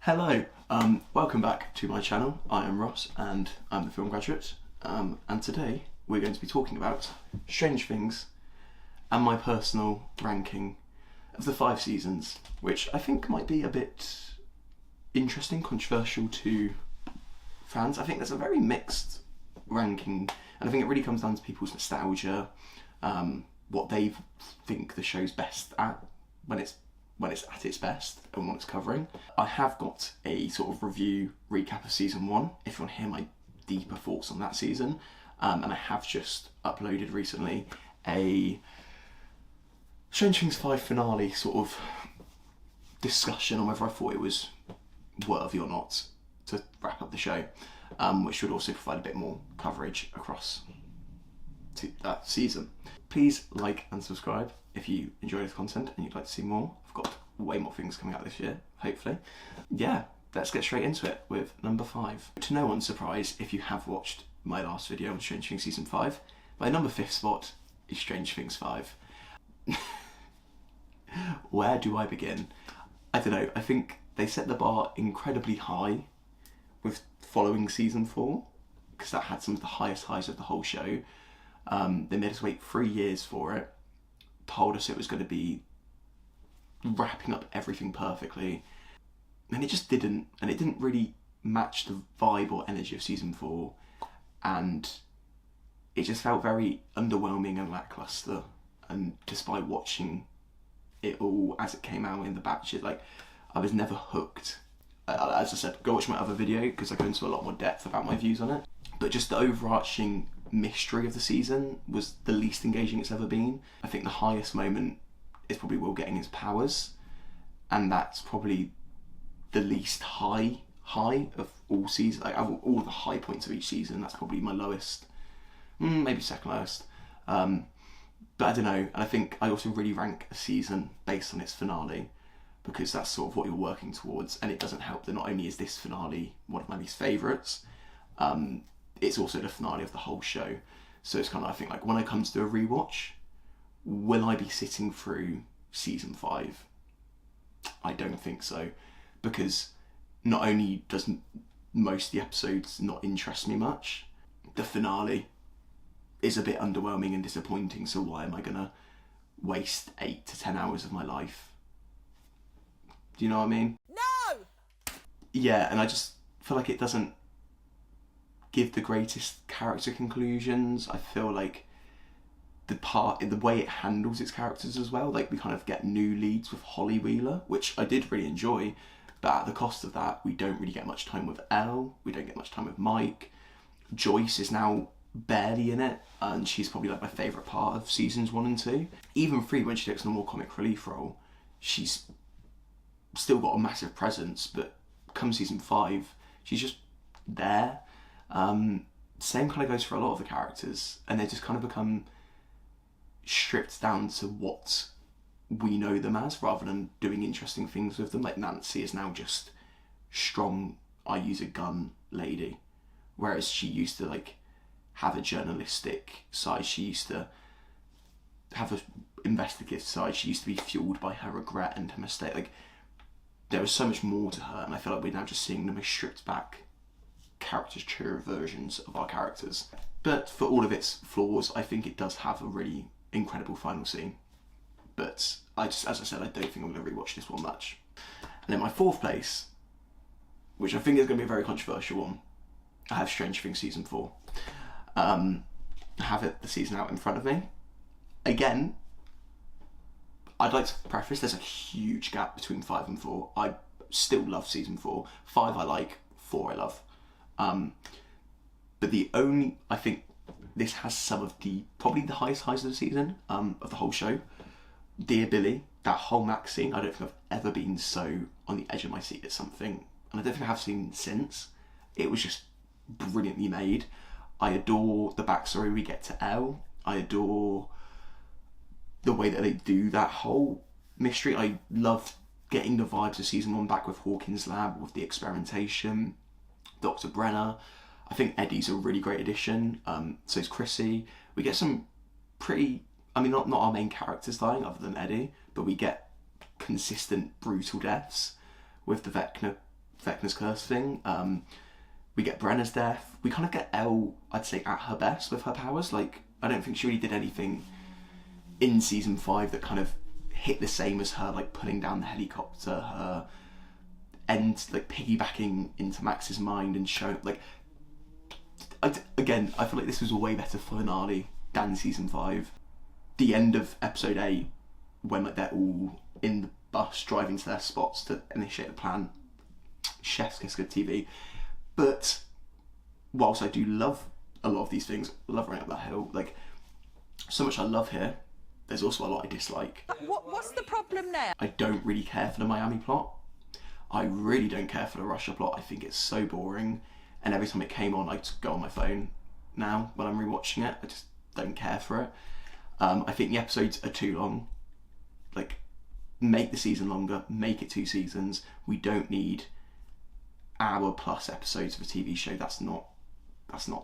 Hello, welcome back to my channel. I am Ross and I'm the film graduate, and today we're going to be talking about Stranger Things and my personal ranking of the 5 seasons, which I think might be a bit interesting, controversial to fans. I think there's a very mixed ranking, and I think it really comes down to people's nostalgia, what they think the show's best at when it's at its best and what it's covering. I have got a sort of review recap of season 1 if you want to hear my deeper thoughts on that season, and I have just uploaded recently a Stranger Things 5 finale sort of discussion on whether I thought it was worthy or not to wrap up the show, which would also provide a bit more coverage across that season. Please like and subscribe if you enjoy this content and you'd like to see more. I've got way more things coming out this year, hopefully. Yeah, let's get straight into it with number 5. To no one's surprise, if you have watched my last video on Stranger Things Season 5, my number 5th spot is Stranger Things 5. Where do I begin? I don't know, I think they set the bar incredibly high with following Season 4, because that had some of the highest highs of the whole show. They made us wait 3 years for it, told us it was going to be wrapping up everything perfectly, and it just didn't, and it didn't really match the vibe or energy of season 4, and it just felt very underwhelming and lackluster. And despite watching it all as it came out in the batches, like, I was never hooked. As I said, go watch my other video because I go into a lot more depth about my views on it, but just the overarching mystery of the season was the least engaging it's ever been. I think the highest moment is probably Will getting his powers, and that's probably the least high of all season. Like, of all the high points of each season, that's probably my lowest, maybe second lowest. But I don't know, and I think I also really rank a season based on its finale, because that's sort of what you're working towards, and it doesn't help that not only is this finale one of my least favourites, it's also the finale of the whole show. So it's kind of, I think, like, when I come to do a rewatch, will I be sitting through season 5? I don't think so, because not only does most of the episodes not interest me much, the finale is a bit underwhelming and disappointing, so why am I gonna waste 8 to 10 hours of my life? Do you know what I mean? No! Yeah, and I just feel like it doesn't give the greatest character conclusions. I feel like the way it handles its characters as well, like, we kind of get new leads with Holly Wheeler, which I did really enjoy, but at the cost of that, we don't really get much time with Elle, we don't get much time with Mike. Joyce is now barely in it, and she's probably like my favourite part of seasons 1 and 2. Even 3, when she takes on a more comic relief role, she's still got a massive presence, but come season 5, she's just there. Same kind of goes for a lot of the characters, and they just kind of become stripped down to what we know them as, rather than doing interesting things with them. Like, Nancy is now just strong, I use a gun lady, whereas she used to, like, have a journalistic side, she used to have an investigative side, she used to be fueled by her regret and her mistake. Like, there was so much more to her, and I feel like we're now just seeing them as stripped back caricature versions of our characters. But for all of its flaws, I think it does have a really incredible final scene. But as I said, I don't think I'm going to rewatch this one much. And then my 4th place, which I think is going to be a very controversial one, I have Stranger Things Season 4. I have the season out in front of me. Again, I'd like to preface, there's a huge gap between 5 and 4. I still love season 4. 5 I like, 4 I love. But I think this has some of probably the highest highs of the season, of the whole show. Dear Billy, that whole Max scene, I don't think I've ever been so on the edge of my seat at something, and I don't think I have seen since. It was just brilliantly made. I adore the backstory we get to Elle. I adore the way that they do that whole mystery. I loved getting the vibes of season 1 back with Hawkins' lab, with the experimentation, Dr. Brenner. I think Eddie's a really great addition. So is Chrissy. We get some pretty, I mean, not our main characters dying other than Eddie, but we get consistent brutal deaths with the Vecna Vecna's curse thing. We get Brenna's death. We kind of get Elle, I'd say, at her best with her powers. Like, I don't think she really did anything in season 5 that kind of hit the same as her, like putting down the helicopter, her end, like piggybacking into Max's mind and showing, like, again, I feel like this was a way better finale than season 5. The end of episode 8, when like they're all in the bus driving to their spots to initiate the plan, chef's kiss good TV. But whilst I do love a lot of these things, I love Running Up That Hill, like, so much I love here, there's also a lot I dislike. What's the problem now? I don't really care for the Miami plot. I really don't care for the Russia plot. I think it's so boring. And every time it came on, I just go on my phone now when I'm rewatching it. I just don't care for it. I think the episodes are too long. Like, make the season longer, make it 2 seasons. We don't need hour-plus episodes of a TV show. That's not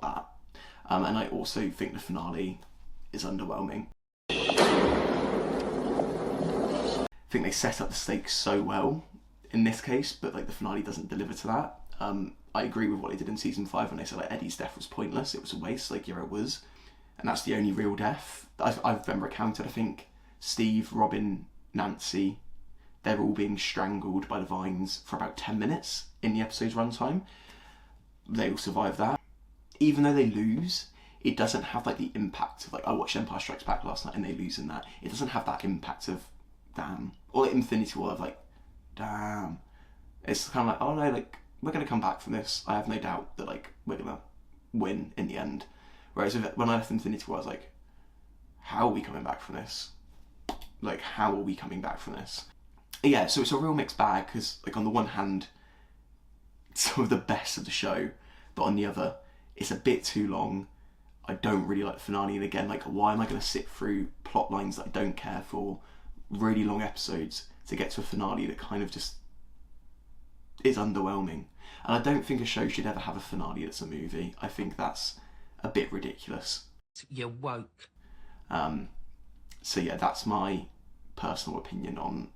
that. And I also think the finale is underwhelming. I think they set up the stakes so well in this case, but like the finale doesn't deliver to that. I agree with what they did in season 5 when they said like Eddie's death was pointless. It was a waste. Like, yeah, it was, and that's the only real death I've ever counted. I think Steve, Robin, Nancy, they're all being strangled by the vines for about 10 minutes in the episode's runtime. They all survive that. Even though they lose, it doesn't have like the impact of, like, I watched Empire Strikes Back last night and they lose in that. It doesn't have that impact of damn, or like Infinity War of like damn. It's kind of like, oh no, like, we're going to come back from this. I have no doubt that like we're going to win in the end. Whereas when I left Infinity War, I was like, how are we coming back from this? Like, how are we coming back from this? Yeah, so it's a real mixed bag, because like on the one hand, it's some of the best of the show, but on the other, it's a bit too long. I don't really like the finale, and again, like, why am I going to sit through plot lines that I don't care for, really long episodes, to get to a finale that kind of just is underwhelming? And I don't think a show should ever have a finale that's a movie. I think that's a bit ridiculous. You're woke. So yeah, that's my personal opinion on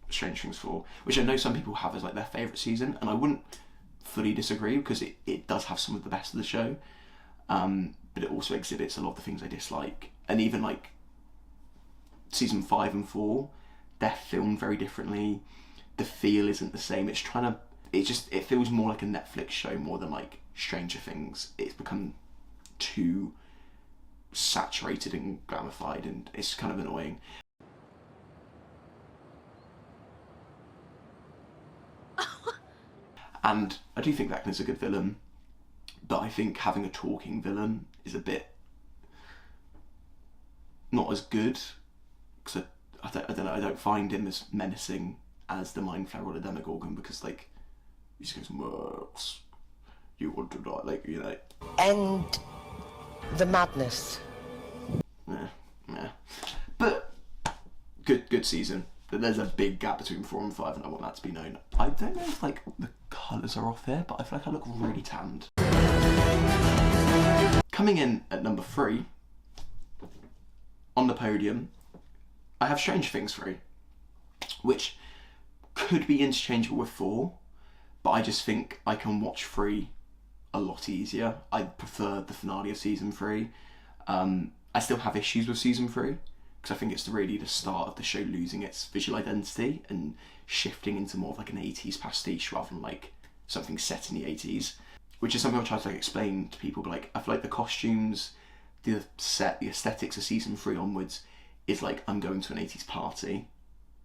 Stranger Things 4, which I know some people have as like their favourite season, and I wouldn't fully disagree, because it does have some of the best of the show, but it also exhibits a lot of the things I dislike. And even like season 5 and 4, they're filmed very differently. The feel isn't the same. It feels more like a Netflix show more than like Stranger Things. It's become too saturated and glamified, and it's kind of annoying. And I do think Vecna's a good villain, but I think having a talking villain is a bit not as good, because I don't know, I don't find him as menacing as the Mind Flayer or the Demogorgon, because like he just goes, Max, you want to die, like, you know. End the madness. Yeah. But good season. There's a big gap between 4 and 5, and I want that to be known. I don't know if like the colours are off here, but I feel like I look really tanned. Coming in at number 3 on the podium, I have Stranger Things 3, which could be interchangeable with 4, but I just think I can watch 3 a lot easier. I prefer the finale of season 3. I still have issues with season 3, because I think it's really the start of the show losing its visual identity and shifting into more of like an 80s pastiche rather than like something set in the 80s, which is something I try to like explain to people. But like, I feel like the costumes, the set, the aesthetics of season 3 onwards is like I'm going to an 80s party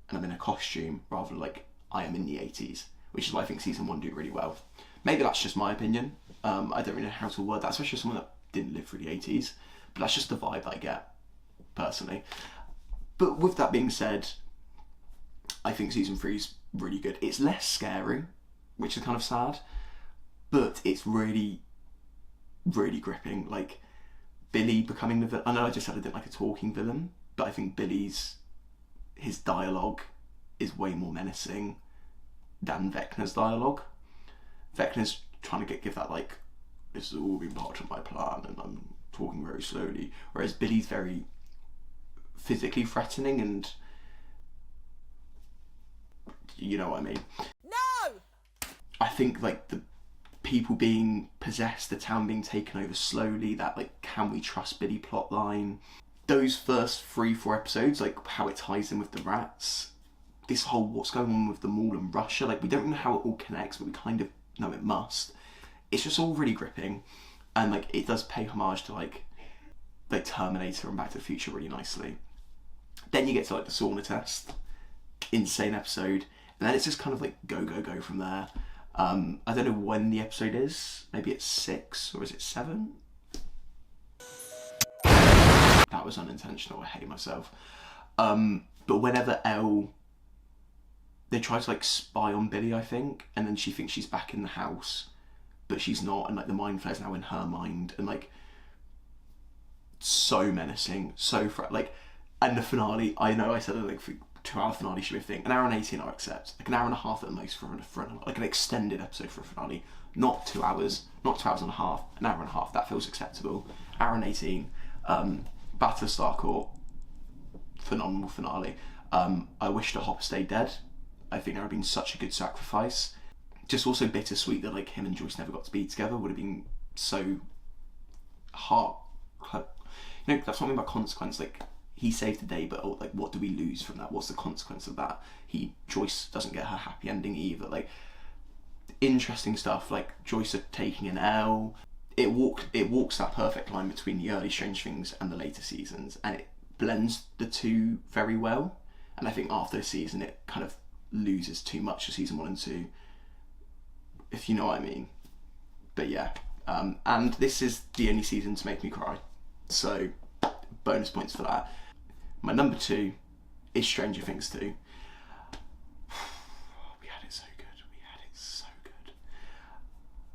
and I'm in a costume, rather than like I am in the 80s, which is why I think season 1 do really well. Maybe that's just my opinion. I don't really know how to word that, especially someone that didn't live through the 80s, but that's just the vibe that I get personally. But with that being said, I think season 3 is really good. It's less scary, which is kind of sad, but it's really, really gripping. Like, Billy becoming the villain. I know I just said I didn't like a talking villain, but I think his dialogue is way more menacing than Vecna's dialogue. Vecna's trying to give that like, this has all been part of my plan and I'm talking very slowly, whereas Billy's very physically threatening, and you know what I mean. No! I think like the people being possessed, the town being taken over slowly, that like can we trust Billy plot line, those first 3-4 episodes, like how it ties in with the rats, this whole what's going on with the mall in Russia, like we don't know how it all connects, but we kind of know it must. It's just all really gripping, and like it does pay homage to like Terminator and Back to the Future really nicely. Then you get to like the sauna test, insane episode, and then it's just kind of like go from there. I don't know when the episode is. Maybe it's 6 or is it 7? That was unintentional. I hate myself. But whenever they try to like spy on Billy, I think, and then she thinks she's back in the house, but she's not, and like the mind flare's now in her mind, and like so menacing, and the finale. I know I said like 2-hour finale should be a thing. An hour and 18 I accept. Like an hour and a half at the most for like an extended episode for a finale. Not 2 hours, not 2 hours and a half, an hour and a half, that feels acceptable. Hour and 18, Battle of Starcourt, phenomenal finale. I wish that Hopper stayed dead. I think there would have been such a good sacrifice. Just also bittersweet that like him and Joyce never got to be together. Would have been so heart, that's what I mean by consequence. Like he saved the day, but like what do we lose from that? What's the consequence of that? Joyce doesn't get her happy ending either. Like interesting stuff. Like Joyce are taking an L. It walks that perfect line between the early Strange Things and the later seasons, and it blends the two very well. And I think after the season, it kind of loses too much of season 1 and 2, if you know what I mean. But yeah, and this is the only season to make me cry, so bonus points for that. My number 2 is Stranger Things 2. We had it so good.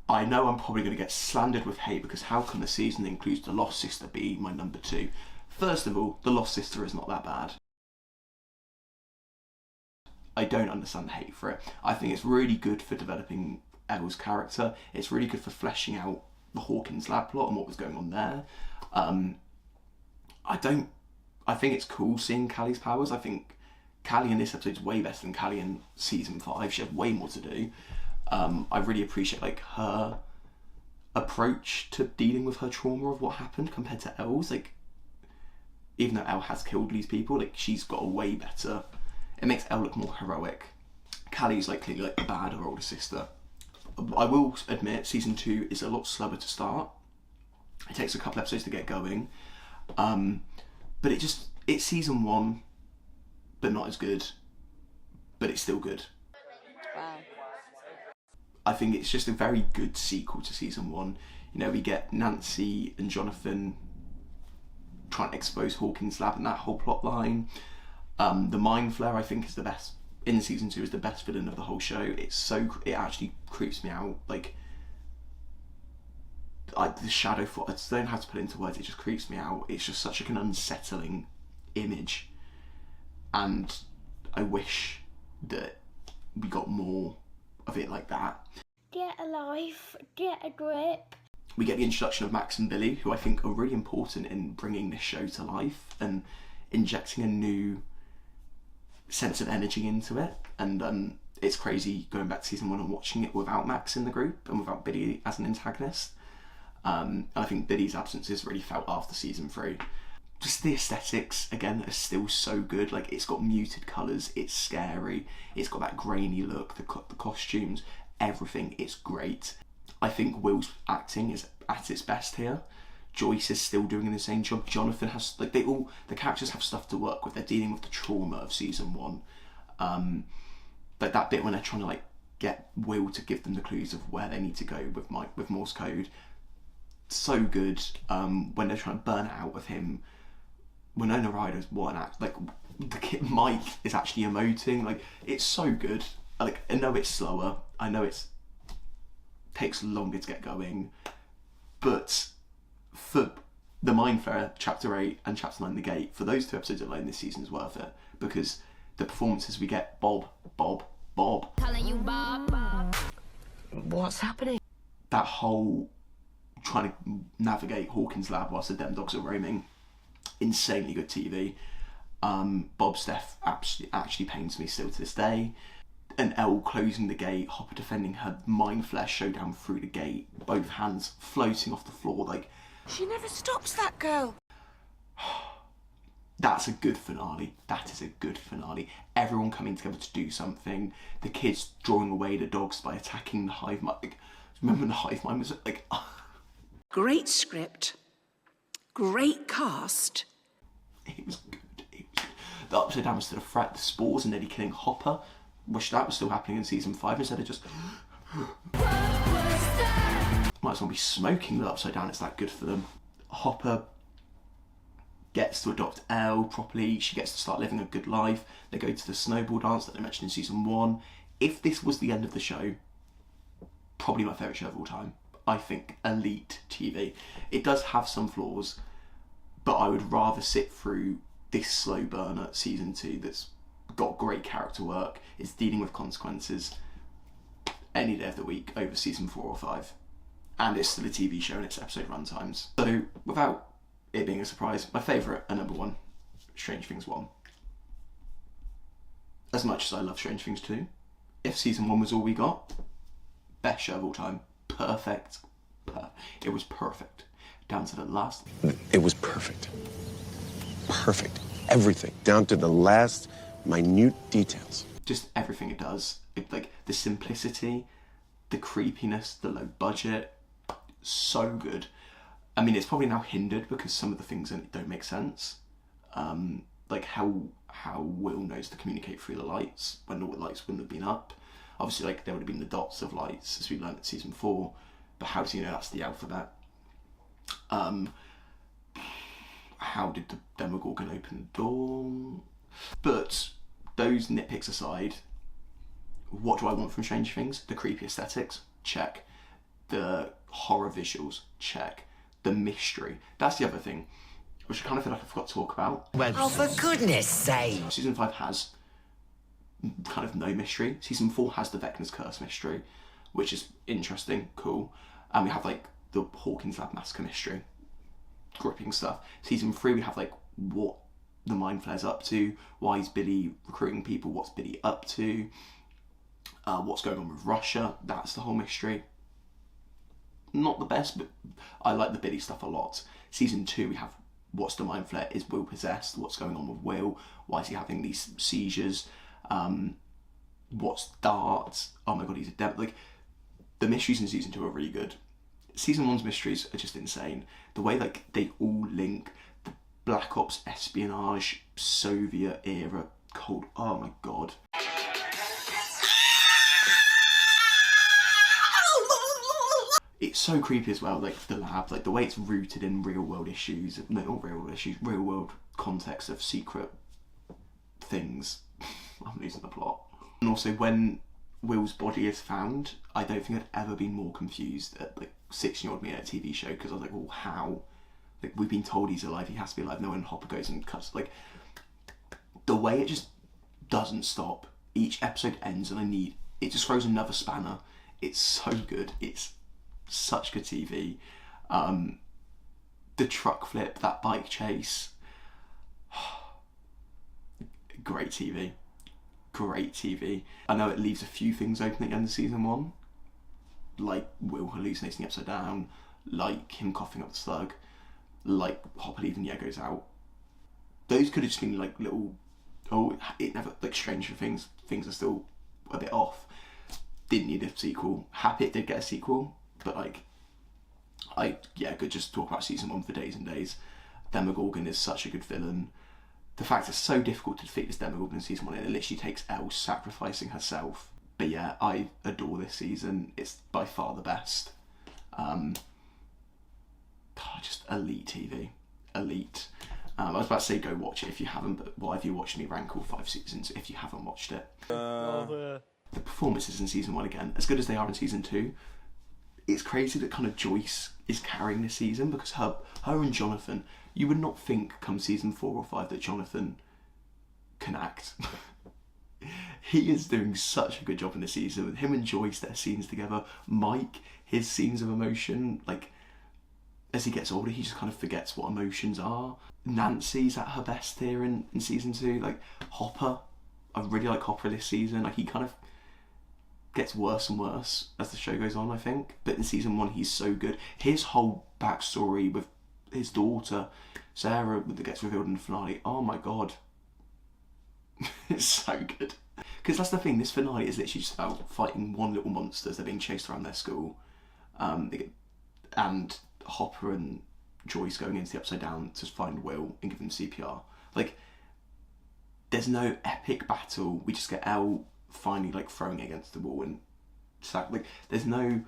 I know I'm probably going to get slandered with hate, because how can the season that includes The Lost Sister be my number 2? First of all, The Lost Sister is not that bad. I don't understand the hate for it. I think it's really good for developing Elle's character. It's really good for fleshing out the Hawkins lab plot and what was going on there. I think it's cool seeing Callie's powers. I think Callie in this episode is way better than Callie in season 5. She had way more to do. I really appreciate like her approach to dealing with her trauma of what happened compared to Elle's. Like, even though Elle has killed these people, like she's got a way better. It makes Elle look more heroic. Callie's like clearly like the bad, her older sister. I will admit season 2 is a lot slower to start. It takes a couple episodes to get going. But it's season 1, but not as good. But it's still good. Wow. I think it's just a very good sequel to season 1. You know, we get Nancy and Jonathan trying to expose Hawkins' lab and that whole plot line. The Mind Flayer, I think, is the best in season 2, is the best villain of the whole show. It actually creeps me out. Like, the shadow, I don't have to put it into words, it just creeps me out. It's just such an unsettling image, and I wish that we got more of it like that. Get a life, get a grip. We get the introduction of Max and Billy, who I think are really important in bringing this show to life and injecting a new sense of energy into it. And it's crazy going back to season 1 and watching it without Max in the group and without Billy as an antagonist. And I think Billy's absence is really felt after season 3. Just the aesthetics, again, are still so good. Like, it's got muted colours, it's scary, it's got that grainy look, the costumes, everything, it's great. I think Will's acting is at its best here. Joyce is still doing the same job. Jonathan has, like, the characters have stuff to work with. They're dealing with the trauma of season 1. Like that bit when they're trying to like get Will to give them the clues of where they need to go with Morse code. So good. When they're trying to burn it out of him. Winona Ryder's what an act. Like the kid Mike is actually emoting. Like, it's so good. Like, I know it's slower. I know it's takes longer to get going, but for The Mind Flayer, Chapter 8 and Chapter 9, The Gate, for those 2 episodes alone, this season is worth it, because the performances we get, Bob. Calling you Bob. What's happening? That whole trying to navigate Hawkins' lab whilst the dem dogs are roaming, insanely good TV. Bob's death actually pains me still to this day. and Elle closing the gate, Hopper defending her mind flash showdown through the gate, both hands floating off the floor, like... She never stops, that girl. That's a good finale. That is a good finale. Everyone coming together to do something. The kids drawing away the dogs by attacking the hive mind. Like, remember when the hive mind was like... Great script. Great cast. It was good. The Upside Down was still a threat. The spores and nearly killing Hopper. Wish that was still happening in season 5 instead of just... Might as well be smoking the Upside Down. It's that good for them. Hopper gets to adopt Elle properly. She gets to start living a good life. They go to the snowball dance that they mentioned in season 1. If this was the end of the show, probably my favourite show of all time. I think elite TV. It does have some flaws, but I would rather sit through this slow burner season 2 that's got great character work, is dealing with consequences any day of the week over season 4 or 5. And it's still a TV show and its episode runtimes. So without it being a surprise, my favourite and number 1, Strange Things 1. As much as I love Strange Things 2, if season 1 was all we got, best show of all time. Perfect. It was perfect. Down to the last... It was perfect. Perfect. Everything. Down to the last minute details. Just everything it does. Like, the simplicity, the creepiness, the low budget. So good. I mean, it's probably now hindered because some of the things in it don't make sense. Like how Will knows to communicate through the lights when all the lights wouldn't have been up. Obviously, like, there would have been the dots of lights, as we learned in season 4, but how does he know that's the alphabet? How did the Demogorgon open the door? But those nitpicks aside, what do I want from Strange Things? The creepy aesthetics, check. The horror visuals, check. The mystery, that's the other thing, which I kind of feel like I forgot to talk about. Oh, for goodness sake. Season 5 has kind of no mystery. Season 4 has the Vecna's Curse mystery, which is interesting, cool. And we have like the Hawkins Lab Massacre mystery, gripping stuff. Season 3 we have like what the Mind Flayer's up to, why is Billy recruiting people, what's Billy up to, what's going on with Russia, that's the whole mystery. Not the best, but I like the Billy stuff a lot. Season 2 we have what's the Mind Flayer, is Will possessed, what's going on with Will, why is he having these seizures, what's Dart, oh my god, he's a devil. Like, the mysteries in season 2 are really good. Season 1's mysteries are just insane. The way like they all link, the Black Ops espionage, Soviet era, cold, oh my god. It's so creepy as well, like the lab, like the way it's rooted in real world issues, no, not real world issues, real world context of secret things. I'm losing the plot. And also when Will's body is found, I don't think I'd ever been more confused at like 16-year-old me at a TV show, because I was like, well, how? Like, we've been told he's alive, he has to be alive. No, when Hopper goes and cuts, like, the way it just doesn't stop. Each episode ends and it just throws another spanner. It's so good. It's such good TV. The truck flip, that bike chase. Great TV. Great TV. I know it leaves a few things open at the end of season 1. Like Will hallucinating the Upside Down, like him coughing up the slug, like Hopper leaving Yego's out. Those could have just been like little, it never, like Stranger Things, things are still a bit off. Didn't need a sequel. Happy it did get a sequel, but like, I could just talk about season 1 for days and days. Demogorgon is such a good villain. The fact it's so difficult to defeat this Demogorgon in season 1, it literally takes Elle sacrificing herself. But yeah, I adore this season. It's by far the best. Just elite TV. Elite. I was about to say go watch it if you haven't, but why have you watched me rank all 5 seasons if you haven't watched it? The performances in season 1, again, as good as they are in season 2, it's crazy that kind of Joyce is carrying this season, because her and Jonathan, you would not think come season 4 or 5 that Jonathan can act. He is doing such a good job in this season. With him and Joyce, their scenes together. Mike, his scenes of emotion, like, as he gets older, he just kind of forgets what emotions are. Nancy's at her best here in season 2. Like, Hopper, I really like Hopper this season. Like, he kind of gets worse and worse as the show goes on, I think. But in season 1, he's so good. His whole backstory with his daughter, Sarah, that gets revealed in the finale, oh my god. It's so good. Because that's the thing, this finale is literally just about fighting one little monster as they're being chased around their school. And Hopper and Joyce going into the Upside Down to find Will and give him CPR. Like, there's no epic battle. We just get Elle finally like throwing it against the wall and like there's no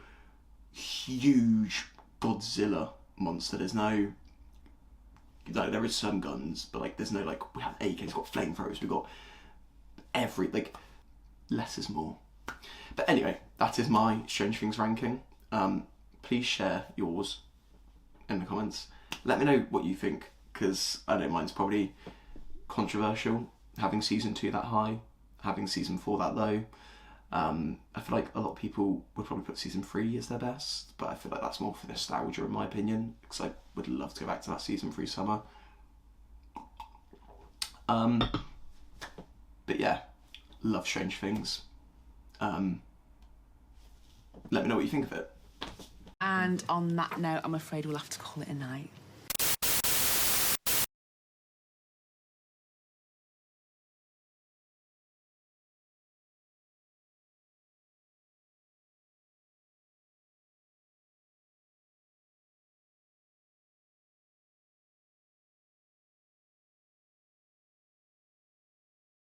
huge Godzilla monster. There's no, like, there is some guns, but like there's no like, we have AKs, we've got flamethrowers, we've got like less is more. But anyway, that is my Strange Things ranking. Please share yours in the comments. Let me know what you think, because I don't mind. It's probably controversial having season 2 that high, having season 4 that low. I feel like a lot of people would probably put season 3 as their best, but I feel like that's more for nostalgia in my opinion, because I would love to go back to that season 3 summer. But yeah, love Strange Things. Let me know what you think of it. And on that note, I'm afraid we'll have to call it a night.